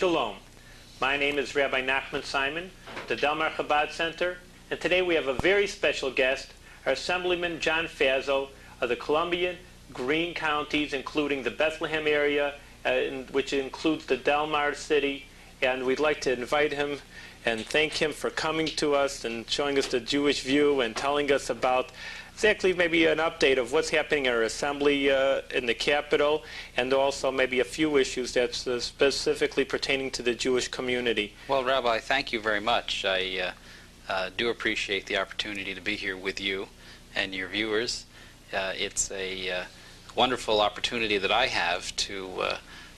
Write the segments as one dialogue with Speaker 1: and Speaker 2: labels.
Speaker 1: Shalom. My name is Rabbi Nachman Simon, the Delmar Chabad Center, and today we have a very special guest, our Assemblyman John Faso of the Columbian Green counties, including the Bethlehem area, which includes the Delmar city, and we'd like to invite him and thank him for coming to us and showing us the Jewish view and telling us about exactly maybe an update of what's happening in our assembly in the capital, and also maybe a few issues that's specifically pertaining to the Jewish community.
Speaker 2: Well, Rabbi, thank you very much. I do appreciate the opportunity to be here with you and your viewers. It's a wonderful opportunity that I have to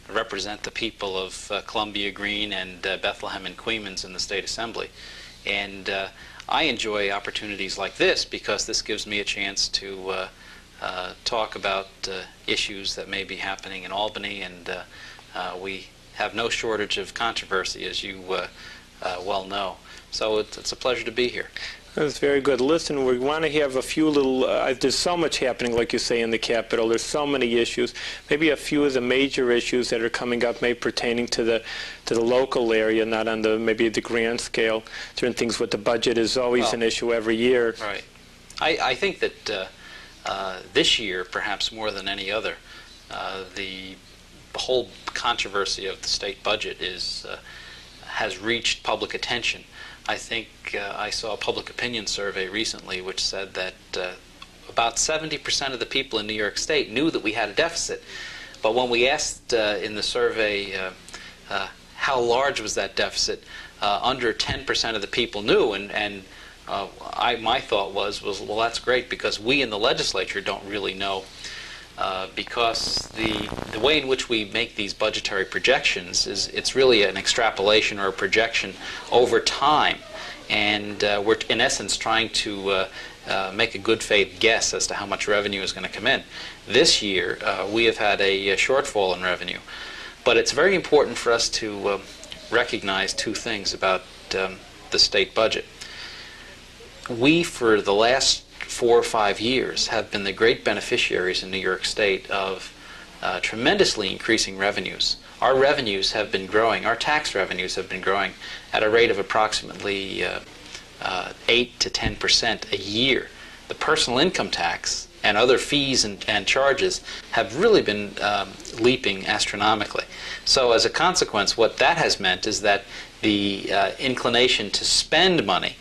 Speaker 2: represent the people of Columbia Green and Bethlehem and Queens in the State Assembly. And I enjoy opportunities like this because this gives me a chance to talk about issues that may be happening in Albany, and we have no shortage of controversy, as you well know. So it's a pleasure to be here.
Speaker 1: That's very good. Listen, we want to have a few little, there's so much happening, like you say, in the Capitol. There's so many issues. Maybe a few of the major issues that are coming up, maybe pertaining to the local area, not on the maybe the grand scale. Certain things with the budget is always an issue every year.
Speaker 2: Right. I think that this year, perhaps more than any other, the whole controversy of the state budget has reached public attention. I think I saw a public opinion survey recently which said that about 70% of the people in New York State knew that we had a deficit. But when we asked in the survey how large was that deficit, under 10% of the people knew, and my thought was, well, that's great, because we in the legislature don't really know, because the way in which we make these budgetary projections is it's really an extrapolation or a projection over time, and we're in essence trying to make a good faith guess as to how much revenue is going to come in. This year we have had a shortfall in revenue, but it's very important for us to recognize two things about the state budget. We, for the last 4 or 5 years, have been the great beneficiaries in New York State of tremendously increasing revenues. Our revenues have been growing, our tax revenues have been growing at a rate of approximately 8 to 10% a year. The personal income tax and other fees and charges have really been leaping astronomically. So as a consequence, what that has meant is that the inclination to spend money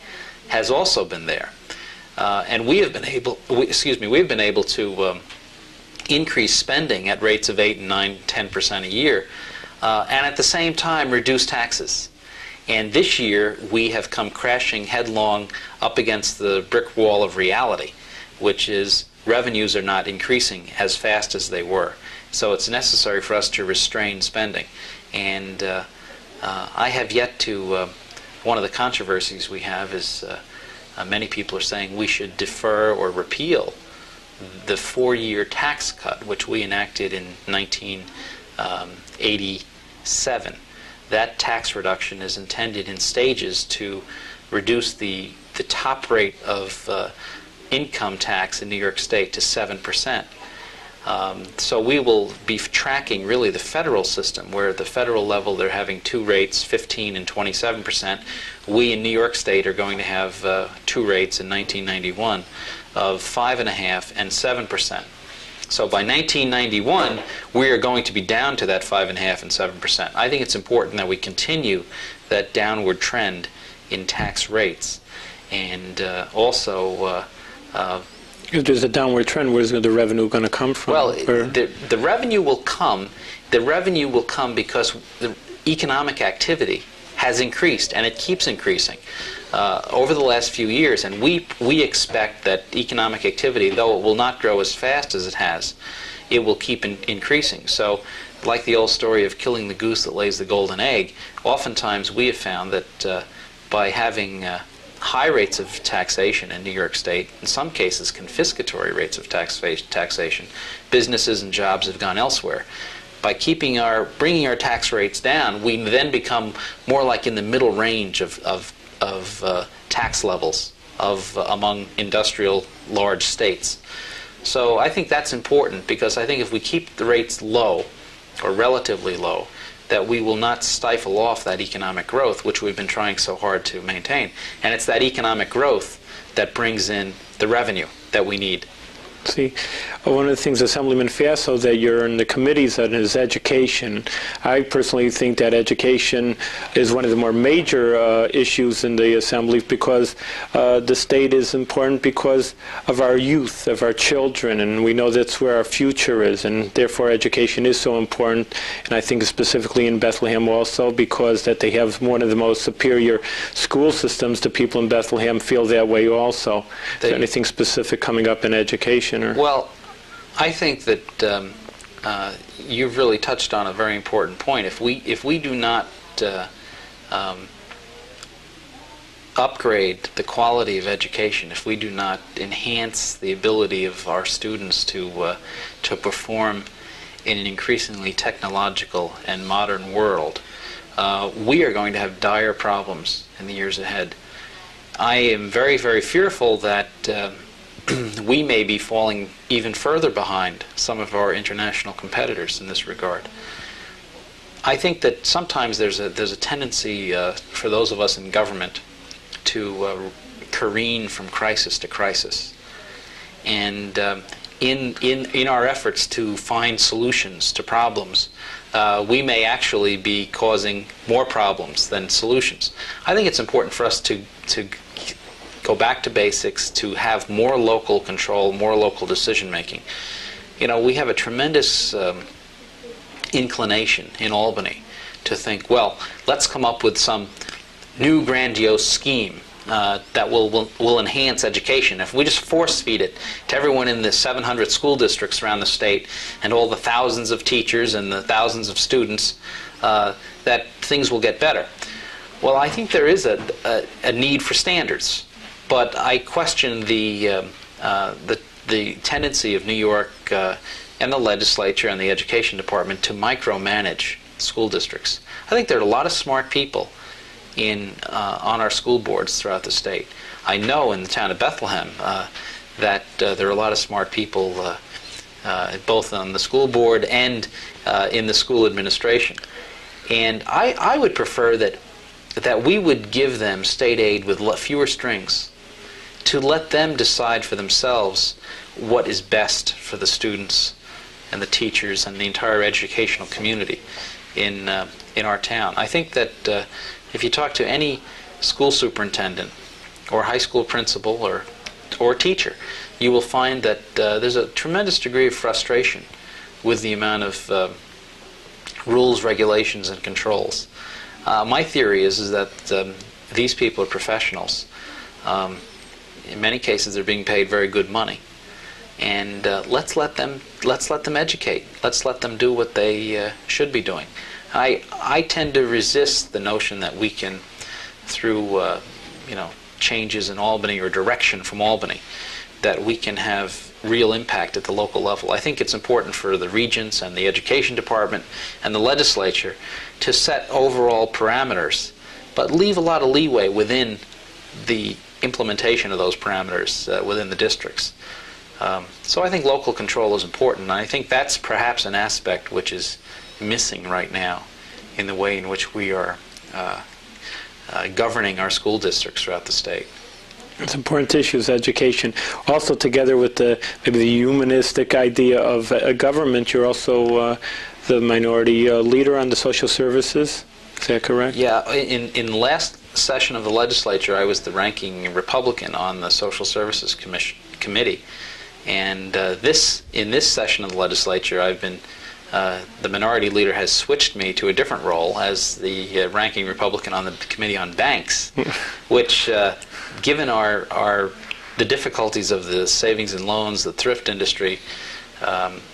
Speaker 2: has also been there. And we have been able, we've been able to increase spending at rates of 8 and 9, 10% a year, and at the same time reduce taxes. And this year we have come crashing headlong up against the brick wall of reality, which is revenues are not increasing as fast as they were. So it's necessary for us to restrain spending. And I have yet to, one of the controversies we have is many people are saying we should defer or repeal the 4-year tax cut, which we enacted in 1987. That tax reduction is intended in stages to reduce the top rate of income tax in New York State to 7%. So we will be tracking really the federal system, where at the federal level they're having 2 rates, 15 and 27%. We in New York State are going to have 2 rates in 1991 of 5.5% and 7%. So by 1991, we are going to be down to that 5.5% and 7%. I think it's important that we continue that downward trend in tax rates, and also
Speaker 1: if there's a downward trend, where's the revenue going to come from?
Speaker 2: Well, the revenue will come. The revenue will come because the economic activity has increased, and it keeps increasing over the last few years. And we expect that economic activity, though it will not grow as fast as it has, it will keep increasing. So, like the old story of killing the goose that lays the golden egg, oftentimes we have found that by having high rates of taxation in New York State, in some cases confiscatory rates of taxation, businesses and jobs have gone elsewhere. By bringing our tax rates down, we then become more like in the middle range of tax levels among industrial large states. So I think that's important, because I think if we keep the rates low or relatively low, that we will not stifle off that economic growth, which we've been trying so hard to maintain. And it's that economic growth that brings in the revenue that we need.
Speaker 1: See, one of the things, Assemblyman Faso, that you're in the committees on is education. I personally think that education is one of the more major issues in the Assembly, because the state is important because of our youth, of our children, and we know that's where our future is, and therefore education is so important. And I think specifically in Bethlehem also, because that they have one of the most superior school systems, the people in Bethlehem feel that way also. Is there anything specific coming up in education? Or?
Speaker 2: Well, I think that you've really touched on a very important point. If we do not upgrade the quality of education, if we do not enhance the ability of our students to perform in an increasingly technological and modern world, we are going to have dire problems in the years ahead. I am very, very fearful that we may be falling even further behind some of our international competitors in this regard. I think that sometimes there's a tendency for those of us in government to careen from crisis to crisis, and in our efforts to find solutions to problems, we may actually be causing more problems than solutions. I think it's important for us to go back to basics, to have more local control, more local decision making. You know, we have a tremendous inclination in Albany to think, well, let's come up with some new grandiose scheme that will enhance education. If we just force feed it to everyone in the 700 school districts around the state and all the thousands of teachers and the thousands of students, that things will get better. Well, I think there is a need for standards. But I question the tendency of New York and the legislature and the education department to micromanage school districts. I think there are a lot of smart people on our school boards throughout the state. I know in the town of Bethlehem that there are a lot of smart people both on the school board and in the school administration. And I would prefer that we would give them state aid with fewer strings, to let them decide for themselves what is best for the students and the teachers and the entire educational community in our town. I think that if you talk to any school superintendent or high school principal or teacher, you will find that there's a tremendous degree of frustration with the amount of rules, regulations, and controls. My theory is that these people are professionals. In many cases, they're being paid very good money, and let's let them educate. Let's let them do what they should be doing. I tend to resist the notion that we can, through changes in Albany or direction from Albany, that we can have real impact at the local level. I think it's important for the regents and the education department and the legislature to set overall parameters, but leave a lot of leeway within the implementation of those parameters within the districts. So I think local control is important, and I think that's perhaps an aspect which is missing right now in the way in which we are governing our school districts throughout the state.
Speaker 1: It's important issues, education. Also, together with maybe the humanistic idea of a government, you're also the minority leader on the social services. Is that correct?
Speaker 2: Yeah. In the last session of the legislature, I was the ranking Republican on the Social Services Committee, and in this session of the legislature, I've been the minority leader has switched me to a different role as the ranking Republican on the Committee on Banks, which, given the difficulties of the savings and loans, the thrift industry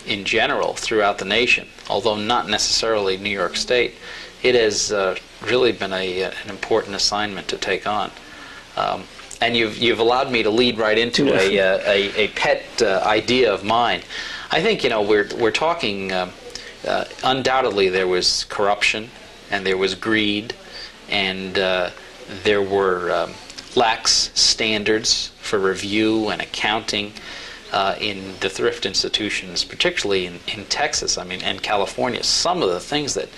Speaker 2: in general throughout the nation, although not necessarily New York State, it has really been an important assignment to take on. And you've allowed me to lead right into a pet idea of mine. I think we're talking. Undoubtedly, there was corruption, and there was greed, and there were lax standards for review and accounting in the thrift institutions, particularly in Texas, I mean, and California. Some of the things that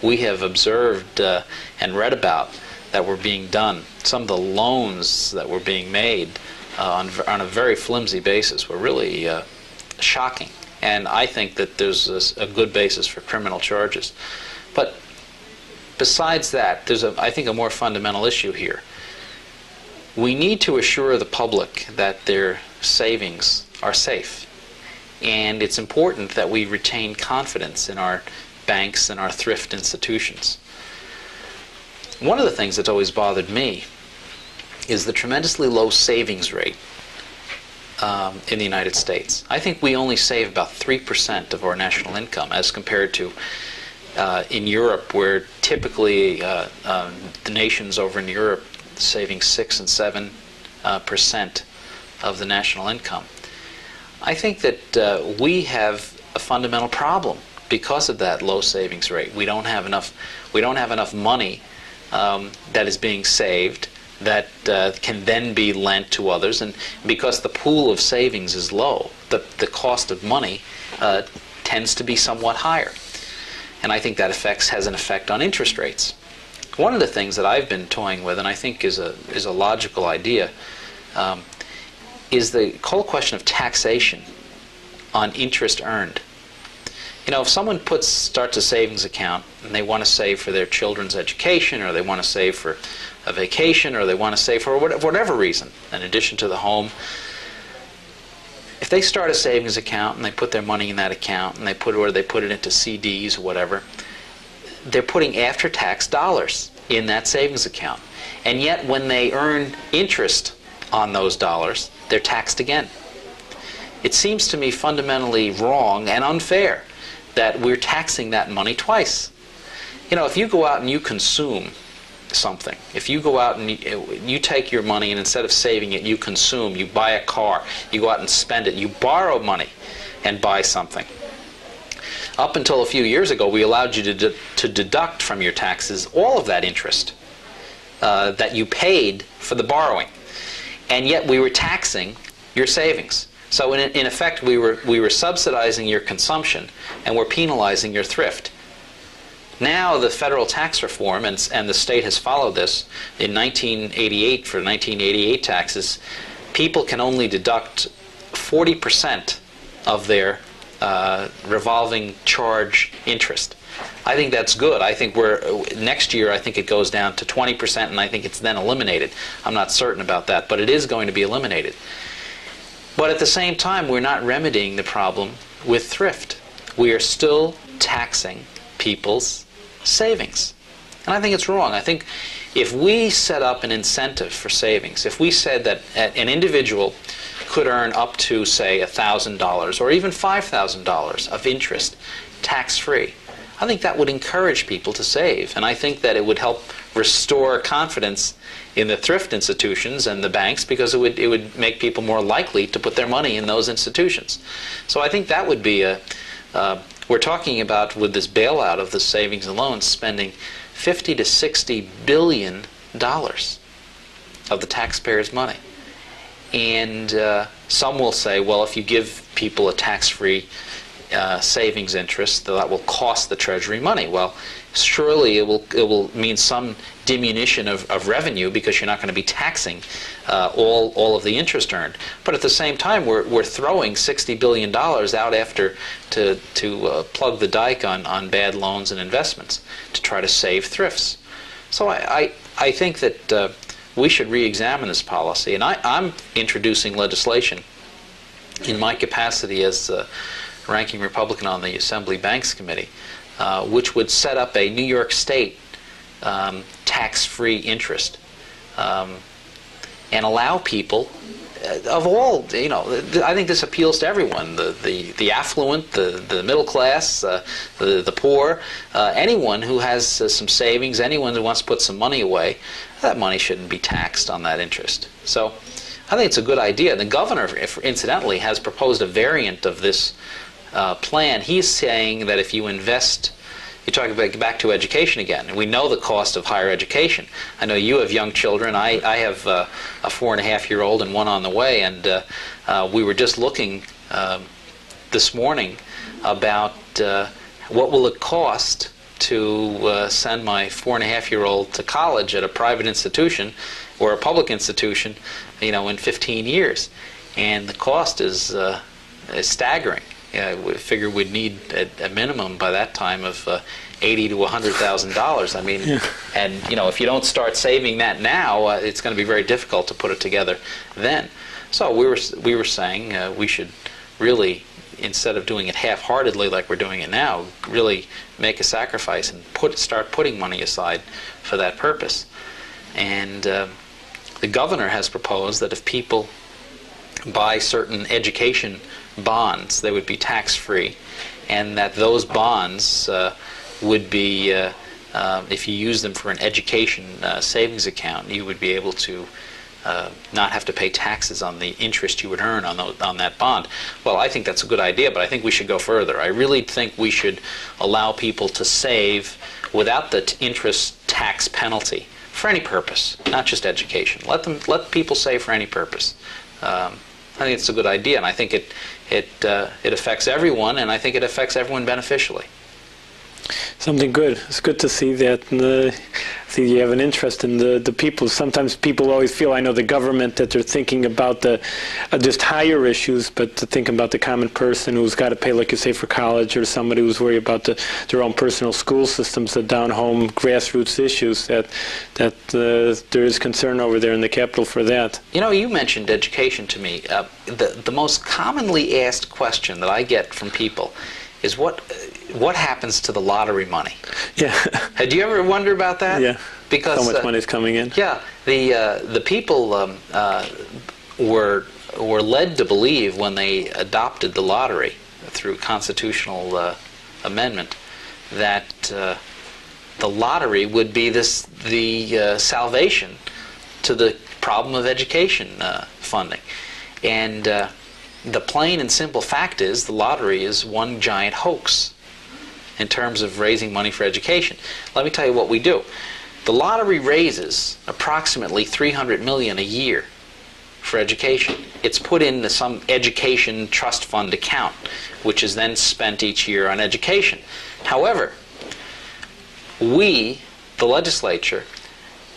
Speaker 2: we have observed and read about that were being done, some of the loans that were being made on a very flimsy basis were really shocking. And I think that there's a good basis for criminal charges. But besides that, there's, I think, a more fundamental issue here. We need to assure the public that their savings are safe. And it's important that we retain confidence in our banks and our thrift institutions. One of the things that's always bothered me is the tremendously low savings rate in the United States. I think we only save about 3% of our national income as compared to in Europe, where typically the nations over in Europe saving 6 and 7% of the national income. I think that we have a fundamental problem because of that low savings rate. We don't have enough money that is being saved that can then be lent to others, and because the pool of savings is low, the cost of money tends to be somewhat higher. And I think that has an effect on interest rates. One of the things that I've been toying with, and I think is a logical idea, is the whole question of taxation on interest earned. You know, if someone starts a savings account and they want to save for their children's education, or they want to save for a vacation, or they want to save for whatever reason, in addition to the home, if they start a savings account and they put their money in that account and they put it into CDs or whatever, they're putting after-tax dollars in that savings account. And yet when they earn interest on those dollars, they're taxed again. It seems to me fundamentally wrong and unfair that we're taxing that money twice. You know, if you go out and you consume something, if you go out and you take your money and instead of saving it, you consume, you buy a car, you go out and spend it, you borrow money and buy something. Up until a few years ago, we allowed you to deduct from your taxes all of that interest that you paid for the borrowing. And yet we were taxing your savings. So in effect, we were subsidizing your consumption and we're penalizing your thrift. Now the federal tax reform, and the state has followed this, in 1988, for 1988 taxes, people can only deduct 40% of their revolving charge interest. I think that's good. I think next year I think it goes down to 20%, and I think it's then eliminated. I'm not certain about that, but it is going to be eliminated. But at the same time, we're not remedying the problem with thrift. We are still taxing people's savings. And I think it's wrong. I think if we set up an incentive for savings, if we said that an individual could earn up to, say, $1,000 or even $5,000 of interest tax-free, I think that would encourage people to save. And I think that it would help restore confidence in the thrift institutions and the banks, because it would make people more likely to put their money in those institutions. So I think that would be we're talking about, with this bailout of the savings and loans, spending $50 to $60 billion of the taxpayers' money. And some will say, well, if you give people a tax-free savings interest, that will cost the Treasury money. Well, surely it will mean some diminution of revenue, because you're not going to be taxing all of the interest earned. But at the same time, we're throwing $60 billion out after to plug the dike on bad loans and investments to try to save thrifts. So I think that we should re-examine this policy, and I'm introducing legislation in my capacity as ranking Republican on the Assembly Banks Committee, which would set up a New York State tax-free interest and allow people of all, I think this appeals to everyone, the affluent, the middle class, the poor, anyone who has some savings, anyone who wants to put some money away, that money shouldn't be taxed on that interest. So I think it's a good idea. The governor, incidentally, has proposed a variant of this plan. He's saying that if you talk about back to education again, and we know the cost of higher education. I know you have young children. I have a 4.5-year-old and one on the way, and we were just looking this morning about what will it cost to send my 4.5-year-old to college at a private institution or a public institution, in 15 years, and the cost is staggering. We figure we'd need a minimum by that time of $80,000 to $100,000. I mean, yeah. And if you don't start saving that now, it's going to be very difficult to put it together then. So we were saying we should really, instead of doing it half-heartedly like we're doing it now, really make a sacrifice and start putting money aside for that purpose. And the governor has proposed that if people buy certain education bonds, they would be tax-free, and that those bonds would be, if you use them for an education savings account, you would be able to not have to pay taxes on the interest you would earn on that bond. Well, I think that's a good idea, but I think we should go further. I really think we should allow people to save without the interest tax penalty for any purpose, not just education. Let people save for any purpose. I think it's a good idea, and I think it affects everyone, and I think it affects everyone beneficially.
Speaker 3: Something good. It's good to see that. See, you have an interest in the people. Sometimes people always feel, I know, the government, that they're thinking about the just higher issues, but to think about the common person who's got to pay, like you say, for college, or somebody who's worried about their own personal school systems, the down-home grassroots issues, that there is concern over there in the Capitol for that.
Speaker 2: You mentioned education to me. The most commonly asked question that I get from people is what happens to the lottery money?
Speaker 3: Yeah.
Speaker 2: Had you ever wonder about that?
Speaker 3: Yeah.
Speaker 2: Because
Speaker 3: so much money is coming in.
Speaker 2: Yeah. The people were led to believe when they adopted the lottery through constitutional amendment that the lottery would be the salvation to the problem of education funding, and the plain and simple fact is the lottery is one giant hoax in terms of raising money for education. Let me tell you what we do. The lottery raises approximately $300 million a year for education. It's put into some education trust fund account, which is then spent each year on education. However, we, the legislature,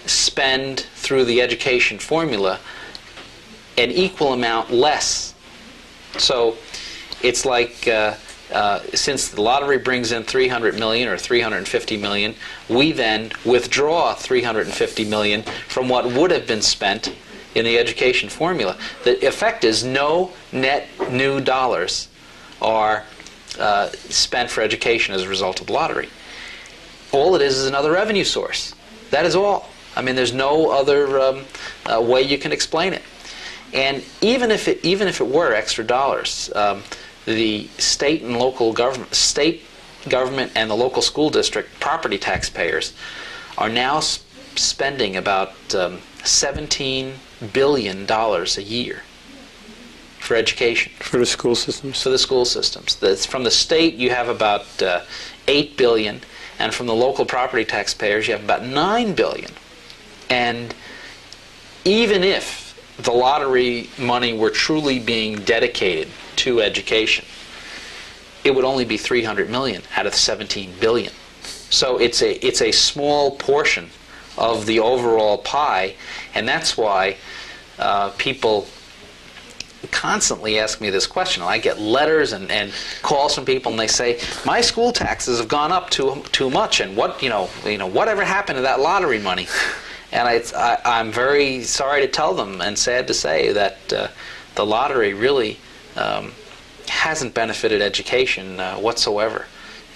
Speaker 2: spend through the education formula an equal amount less. So it's like since the lottery brings in $300 million or $350 million, we then withdraw $350 million from what would have been spent in the education formula. The effect is no net new dollars are spent for education as a result of the lottery. All it is another revenue source. That is all. I mean, there's no other way you can explain it. And even if it were extra dollars, the state and local government, and the local school district property taxpayers are now spending about $17 billion a year for education.
Speaker 3: For the school systems.
Speaker 2: For the school systems. From the state, you have about $8 billion, and from the local property taxpayers, you have about $9 billion. And even if the lottery money were truly being dedicated to education, it would only be $300 million out of $17 billion. So it's a small portion of the overall pie, and that's why people constantly ask me this question. I get letters and calls from people, and they say, my school taxes have gone up too much, and whatever happened to that lottery money? And I'm very sorry to tell them and sad to say that the lottery really hasn't benefited education whatsoever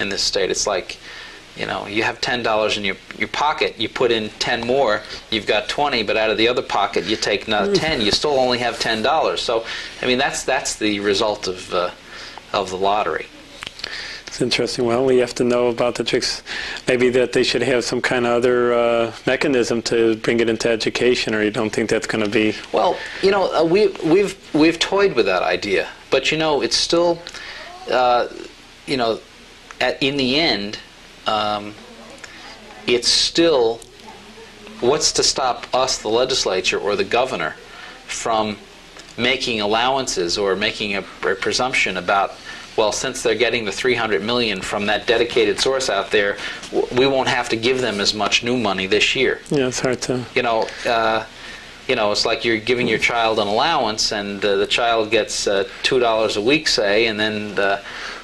Speaker 2: in this state. It's like, you have $10 in your pocket, you put in 10 more, you've got 20, but out of the other pocket you take another 10, you still only have $10. So, I mean, that's the result of the lottery.
Speaker 3: It's interesting. Well, we have to know about the tricks. Maybe that they should have some kind of other mechanism to bring it into education, or you don't think that's going to be?
Speaker 2: Well, we've toyed with that idea, but it's still, in the end, it's still, what's to stop us, the legislature or the governor, from making allowances or making a presumption about, well, since they're getting the $300 million from that dedicated source out there, we won't have to give them as much new money this year.
Speaker 3: Yeah, it's hard to.
Speaker 2: It's like you're giving your child an allowance, and the child gets $2 a week, say, and then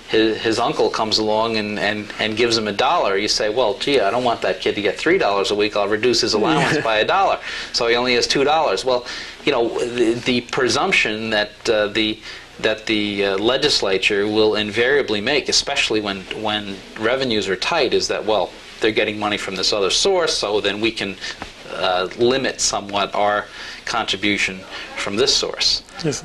Speaker 2: his uncle comes along and gives him $1. You say, well, gee, I don't want that kid to get $3 a week. I'll reduce his allowance by $1. So he only has $2. Well, the presumption that the legislature will invariably make, especially when revenues are tight, is that, well, they're getting money from this other source, so then we can limit somewhat our contribution from this source.
Speaker 3: Yes.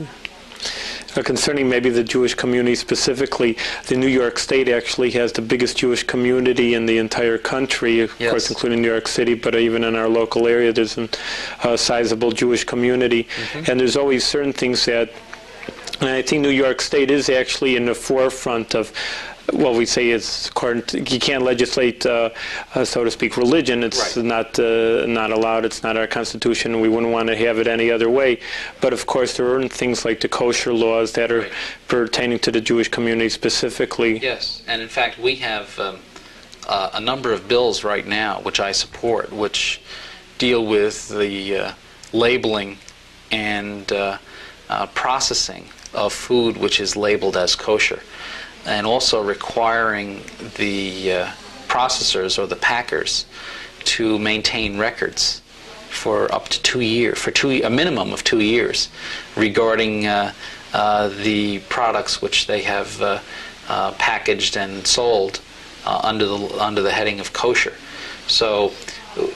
Speaker 3: Concerning maybe the Jewish community specifically, the New York State actually has the biggest Jewish community in the entire country, of course, including New York City, but even in our local area there's a sizable Jewish community. Mm-hmm. And there's always certain things that, and I think New York State is actually in the forefront of, well, we say it's you can't legislate, so to speak, religion. It's not allowed. It's not our constitution. We wouldn't want to have it any other way. But of course, there are things like the kosher laws that are pertaining to the Jewish community specifically.
Speaker 2: Yes, and in fact, we have a number of bills right now which I support, which deal with the labeling and processing of food which is labeled as kosher, and also requiring the processors or the packers to maintain records for up to 2 years, a minimum of 2 years, regarding the products which they have packaged and sold under the heading of kosher. So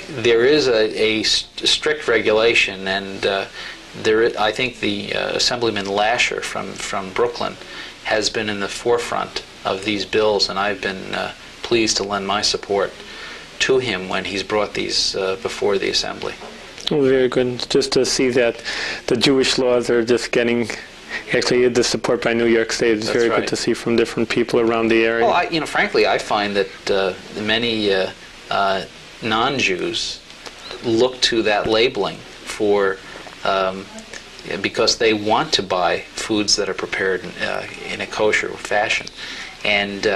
Speaker 2: there is a strict regulation, and I think the Assemblyman Lasher from Brooklyn has been in the forefront of these bills, and I've been pleased to lend my support to him when he's brought these before the Assembly.
Speaker 3: Well, very good. Just to see that the Jewish laws are just getting actually the support by New York State is very good to see from different people around the area.
Speaker 2: Well, frankly, I find that many non-Jews look to that labeling for because they want to buy foods that are prepared in a kosher fashion, and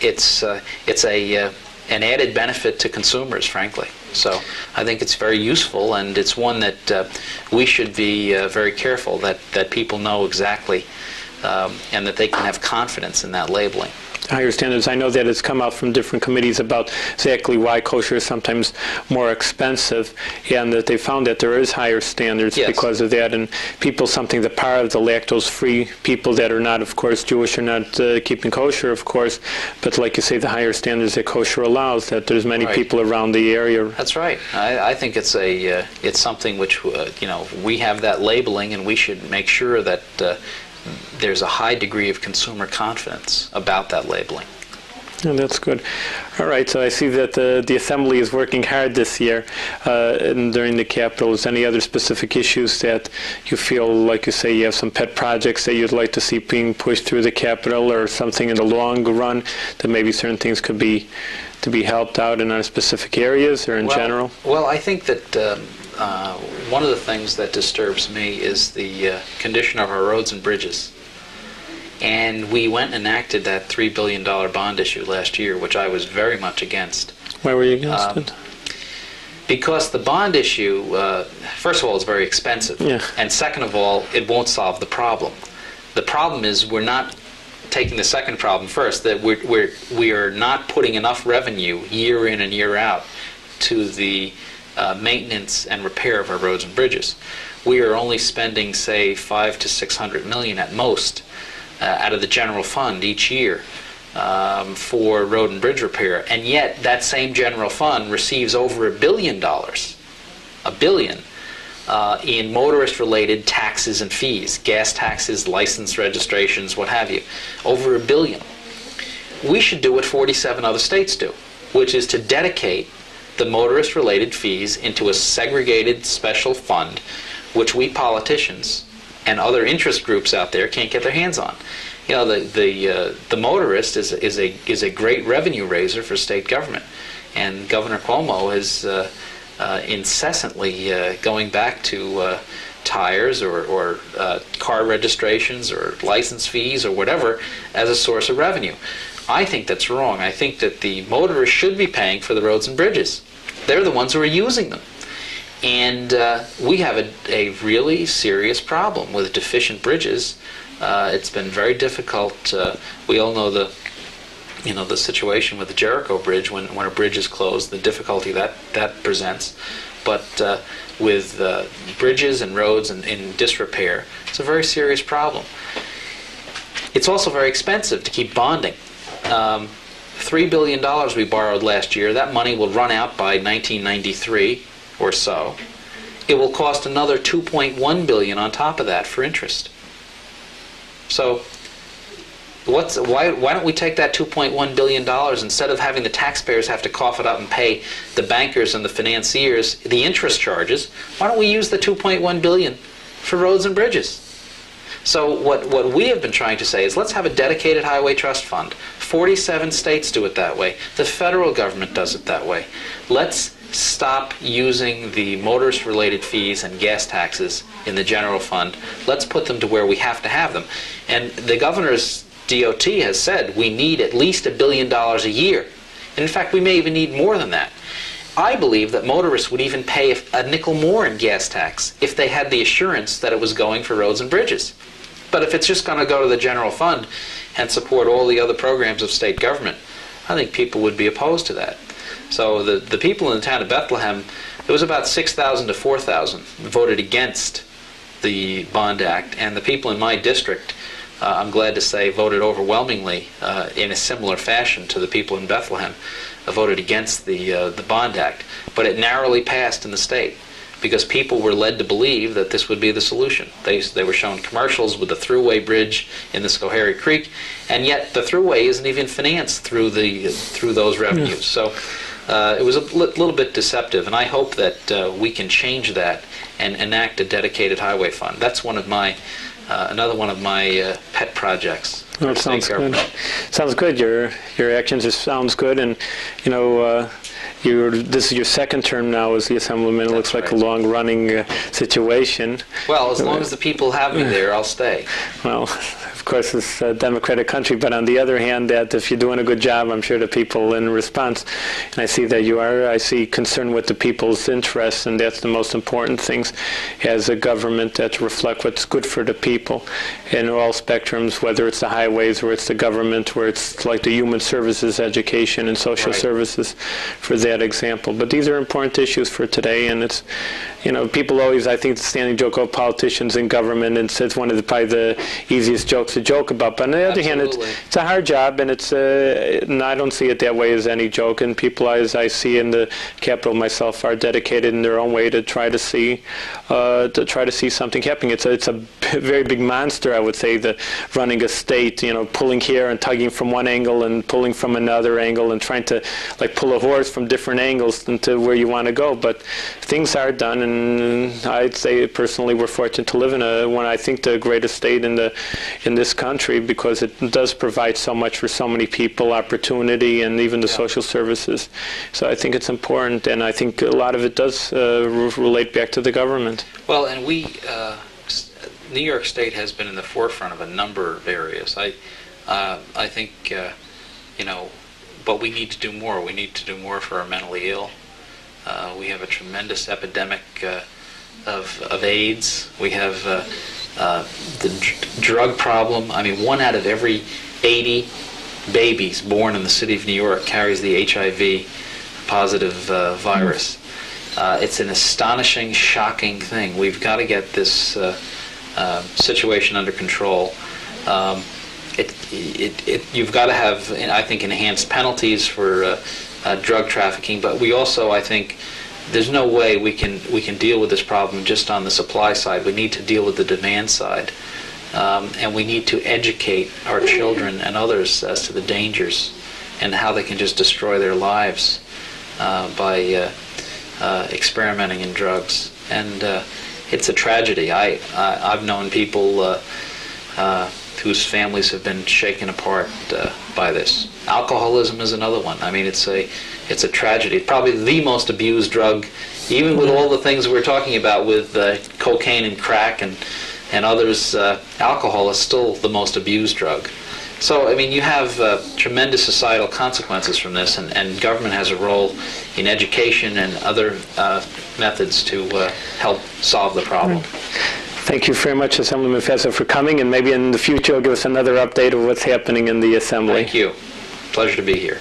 Speaker 2: it's an added benefit to consumers, frankly. So I think it's very useful, and it's one that we should be very careful that people know exactly, and that they can have confidence in that labeling.
Speaker 3: Higher standards. I know that it's come out from different committees about exactly why kosher is sometimes more expensive, and that they found that there is higher standards because of that. And people, the part of the lactose-free people that are not, of course, Jewish are not keeping kosher, of course, but like you say, the higher standards that kosher allows, that there's many people around the area.
Speaker 2: That's right. I think it's something which we have that labeling, and we should make sure that there's a high degree of consumer confidence about that labeling.
Speaker 3: Oh, that's good. All right, so I see that the Assembly is working hard this year and during the Capitol. Is any other specific issues that you feel, like you say, you have some pet projects that you'd like to see being pushed through the Capitol, or something in the long run that maybe certain things could be helped out in specific areas or in general?
Speaker 2: Well, I think that one of the things that disturbs me is the condition of our roads and bridges. And we went and enacted that $3 billion bond issue last year, which I was very much against.
Speaker 3: Why were you against it?
Speaker 2: Because the bond issue, first of all, is very expensive.
Speaker 3: Yeah.
Speaker 2: And second of all, it won't solve the problem. The problem is we're not taking the second problem first, that we are not putting enough revenue year in and year out to the maintenance and repair of our roads and bridges. We are only spending, say, $500 to $600 million at most out of the general fund each year for road and bridge repair, and yet that same general fund receives over $1 billion, in motorist-related taxes and fees, gas taxes, license registrations, what have you, over $1 billion. We should do what 47 other states do, which is to dedicate the motorist-related fees into a segregated special fund, which we politicians and other interest groups out there can't get their hands on. the motorist is a great revenue raiser for state government, and Governor Cuomo is incessantly going back to tires or car registrations or license fees or whatever as a source of revenue. I think that's wrong. I think that the motorists should be paying for the roads and bridges. They're the ones who are using them. And we have a really serious problem with deficient bridges. It's been very difficult. We all know the situation with the Jericho Bridge when a bridge is closed, the difficulty that presents. But with bridges and roads in disrepair, it's a very serious problem. It's also very expensive to keep bonding. $3 billion we borrowed last year. That money will run out by 1993 or so. It will cost another $2.1 billion on top of that for interest. So why don't we take that $2.1 billion, instead of having the taxpayers have to cough it up and pay the bankers and the financiers the interest charges, why don't we use the $2.1 billion for roads and bridges? So what we have been trying to say is, let's have a dedicated highway trust fund. 47 states do it that way. The federal government does it that way. Let's stop using the motorist-related fees and gas taxes in the general fund. Let's put them to where we have to have them. And the governor's DOT has said we need at least $1 billion a year. And in fact, we may even need more than that. I believe that motorists would even pay a nickel more in gas tax if they had the assurance that it was going for roads and bridges. But if it's just going to go to the general fund and support all the other programs of state government, I think people would be opposed to that. So the people in the town of Bethlehem, it was about 6,000 to 4,000 voted against the Bond Act, and the people in my district, I'm glad to say, voted overwhelmingly in a similar fashion to the people in Bethlehem, voted against the Bond Act. But it narrowly passed in the state because people were led to believe that this would be the solution. They were shown commercials with the thruway bridge in the Schoharie Creek, and yet the thruway isn't even financed through those revenues. So it was a little bit deceptive, and I hope that we can change that and enact a dedicated highway fund. That's one of my another one of my pet projects.
Speaker 3: Well, sounds good. Sounds good. Your actions just sounds good, and you know, this is your second term now as the Assemblyman. It looks like
Speaker 2: right.
Speaker 3: A long-running situation.
Speaker 2: Well, as long as the people have me there, I'll stay.
Speaker 3: Well, of course, it's a democratic country, but on the other hand, that if you're doing a good job, I'm sure the people in response, and I see that you are, I see concern with the people's interests, and that's the most important things as a government that reflect what's good for the people in all spectrums, whether it's the highways or it's the government, where it's like the human services, education, and social
Speaker 2: right.
Speaker 3: services, for that example. But these are important issues for today, and it's, you know, people always, I think, the standing joke of politicians in government, and it's one of the probably the easiest jokes to joke about. But on the other hand, it's a hard job, and it's and I don't see it that way as any joke. And people, as I see in the Capitol myself, are dedicated in their own way to try to see something happening. It's a very big monster, I would say, the running a state. You know, pulling here and tugging from one angle and pulling from another angle and trying to like pull a horse from different angles into where you want to go. But things are done, and I'd say personally we're fortunate to live in one, I think, the greatest state in this country, because it does provide so much for so many people, opportunity, and even the social services. So I think it's important, and I think a lot of it does relate back to the government.
Speaker 2: Well, and New York State has been in the forefront of a number of areas. I think, you know, but we need to do more. We need to do more for our mentally ill. We have a tremendous epidemic of AIDS. We have the drug problem. I mean, 1 out of every 80 babies born in the city of New York carries the HIV positive virus. It's an astonishing, shocking thing. We've got to get this situation under control. You've got to have, I think, enhanced penalties for drug trafficking, but we also, I think, there's no way we can deal with this problem just on the supply side. We need to deal with the demand side, and we need to educate our children and others as to the dangers and how they can just destroy their lives by experimenting in drugs. And it's a tragedy. I've known people whose families have been shaken apart by this. Alcoholism is another one. I mean, it's a tragedy. Probably the most abused drug, even with all the things we're talking about with cocaine and crack and others. Alcohol is still the most abused drug. So, I mean, you have tremendous societal consequences from this, and government has a role in education and other methods to help solve the problem.
Speaker 3: Thank you very much, Assemblyman Faso, for coming, and maybe in the future you'll give us another update of what's happening in the Assembly.
Speaker 2: Thank you. Pleasure to be here.